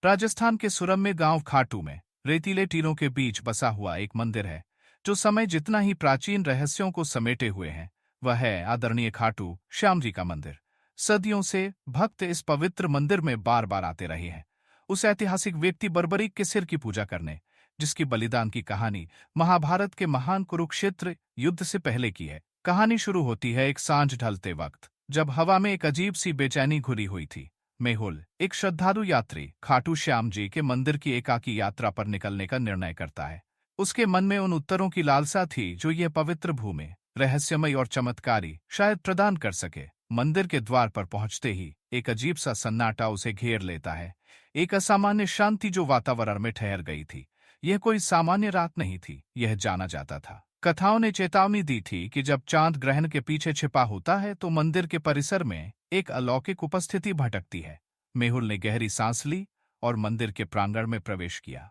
राजस्थान के सुरम्य गांव खाटू में रेतीले टीलों के बीच बसा हुआ एक मंदिर है जो समय जितना ही प्राचीन रहस्यों को समेटे हुए है। वह है आदरणीय खाटू श्याम जी का मंदिर। सदियों से भक्त इस पवित्र मंदिर में बार बार आते रहे हैं, उस ऐतिहासिक व्यक्ति बर्बरीक के सिर की पूजा करने, जिसकी बलिदान की कहानी महाभारत के महान कुरुक्षेत्र युद्ध से पहले की है। कहानी शुरू होती है एक सांझ ढलते वक्त, जब हवा में एक अजीब सी बेचैनी घुली हुई थी। मेहुल, एक श्रद्धालु यात्री, खाटू श्याम जी के मंदिर की एकाकी यात्रा पर निकलने का निर्णय करता है। उसके मन में उन उत्तरों की लालसा थी जो यह पवित्र भूमि, रहस्यमय और चमत्कारी, शायद प्रदान कर सके। मंदिर के द्वार पर पहुंचते ही एक अजीब सा सन्नाटा उसे घेर लेता है, एक असामान्य शांति जो वातावरण में ठहर गई थी। यह कोई सामान्य रात नहीं थी, यह जाना जाता था। कथाओं ने चेतावनी दी थी कि जब चांद ग्रहण के पीछे छिपा होता है तो मंदिर के परिसर में एक अलौकिक उपस्थिति भटकती है। मेहुल ने गहरी सांस ली और मंदिर के प्रांगण में प्रवेश किया।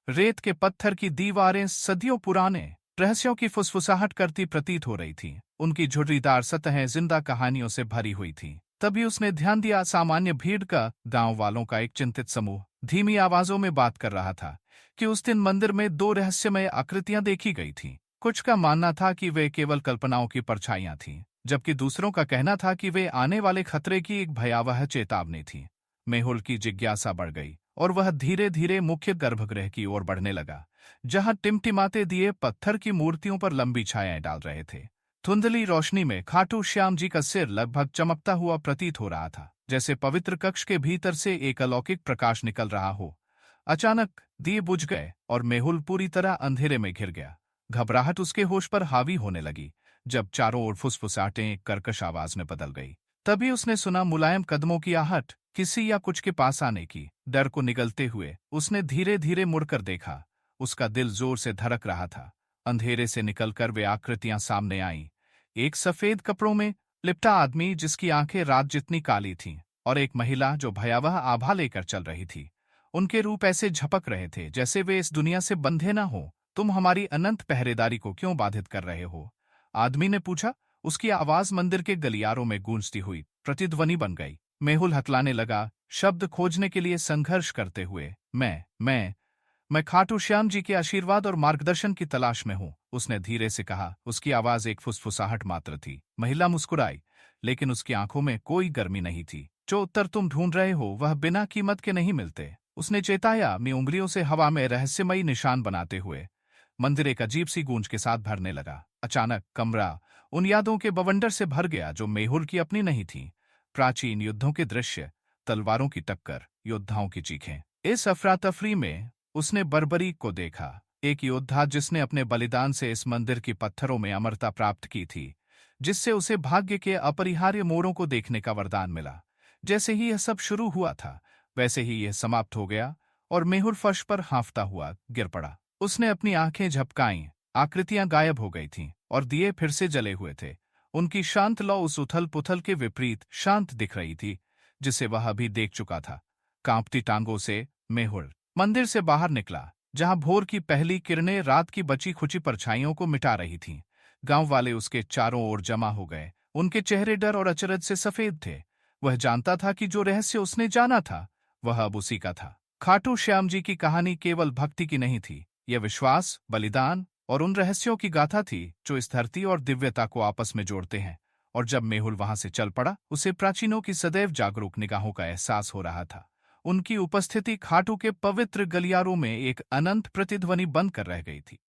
रेत के पत्थर की दीवारें सदियों पुराने रहस्यों की फुसफुसाहट करती प्रतीत हो रही थीं। उनकी झुर्रीदार सतहें जिंदा कहानियों से भरी हुई थीं। तभी उसने ध्यान दिया, सामान्य भीड़ का, गांव वालों का एक चिंतित समूह धीमी आवाजों में बात कर रहा था कि उस दिन मंदिर में दो रहस्यमय आकृतियां देखी गई थीं। कुछ का मानना था कि वे केवल कल्पनाओं की परछाइयां थीं, जबकि दूसरों का कहना था कि वे आने वाले खतरे की एक भयावह चेतावनी थी। मेहुल की जिज्ञासा बढ़ गई और वह धीरे धीरे मुख्य गर्भगृह की ओर बढ़ने लगा, जहां टिमटिमाते दिए पत्थर की मूर्तियों पर लंबी छायाएं डाल रहे थे। धुंधली रोशनी में खाटू श्याम जी का सिर लगभग चमकता हुआ प्रतीत हो रहा था, जैसे पवित्र कक्ष के भीतर से एक अलौकिक प्रकाश निकल रहा हो। अचानक दिए बुझ गए और मेहुल पूरी तरह अंधेरे में घिर गया। घबराहट उसके होश पर हावी होने लगी जब चारों ओर फुसफुसाहटें एक कर्कश आवाज में बदल गई। तभी उसने सुना मुलायम कदमों की आहट, किसी या कुछ के पास आने की। डर को निगलते हुए उसने धीरे धीरे मुड़कर देखा। उसका दिल जोर से धड़क रहा था। अंधेरे से निकलकर वे आकृतियां सामने आईं। एक सफेद कपड़ों में लिपटा आदमी जिसकी आंखें रात जितनी काली थीं, और एक महिला जो भयावह आभा लेकर चल रही थी। उनके रूप ऐसे झपक रहे थे जैसे वे इस दुनिया से बंधे ना हो। तुम हमारी अनंत पहरेदारी को क्यों बाधित कर रहे हो? आदमी ने पूछा। उसकी आवाज मंदिर के गलियारों में गूंजती हुई प्रतिध्वनि बन गई। मेहुल हकलाने लगा, शब्द खोजने के लिए संघर्ष करते हुए। मैं खाटू श्याम जी के आशीर्वाद और मार्गदर्शन की तलाश में हूं, उसने धीरे से कहा। उसकी आवाज एक फुसफुसाहट मात्र थी। महिला मुस्कुराई, लेकिन उसकी आंखों में कोई गर्मी नहीं थी। जो उत्तर तुम ढूंढ रहे हो वह बिना कीमत के नहीं मिलते, उसने चेताया, में उंगलियों से हवा में रहस्यमयी निशान बनाते हुए। मंदिर एक अजीब सी गूंज के साथ भरने लगा। अचानक कमरा उन यादों के बवंडर से भर गया जो मेहुल की अपनी नहीं थी। प्राचीन युद्धों के दृश्य, तलवारों की टक्कर, योद्धाओं की चीखें। इस अफरा तफरी में उसने बर्बरीक को देखा, एक योद्धा जिसने अपने बलिदान से इस मंदिर की पत्थरों में अमरता प्राप्त की थी, जिससे उसे भाग्य के अपरिहार्य मोड़ों को देखने का वरदान मिला। जैसे ही यह सब शुरू हुआ था वैसे ही यह समाप्त हो गया और मेहुल फर्श पर हांफता हुआ गिर पड़ा। उसने अपनी आंखें झपकाईं, आकृतियां गायब हो गई थीं और दिए फिर से जले हुए थे। उनकी शांत लौ उस उथल पुथल के विपरीत शांत दिख रही थी जिसे वह अभी देख चुका था। कांपती टांगों से मेहुल मंदिर से बाहर निकला, जहां भोर की पहली किरणें रात की बची खुची परछाइयों को मिटा रही थीं। गांव वाले उसके चारों ओर जमा हो गए। उनके चेहरे डर और अचरज से सफेद थे। वह जानता था कि जो रहस्य उसने जाना था वह अब उसी का था। खाटू श्याम जी की कहानी केवल भक्ति की नहीं थी, यह विश्वास, बलिदान और उन रहस्यों की गाथा थी जो इस धरती और दिव्यता को आपस में जोड़ते हैं। और जब मेहुल वहां से चल पड़ा, उसे प्राचीनों की सदैव जागरूक निगाहों का एहसास हो रहा था। उनकी उपस्थिति खाटू के पवित्र गलियारों में एक अनंत प्रतिध्वनि बनकर रह गई थी।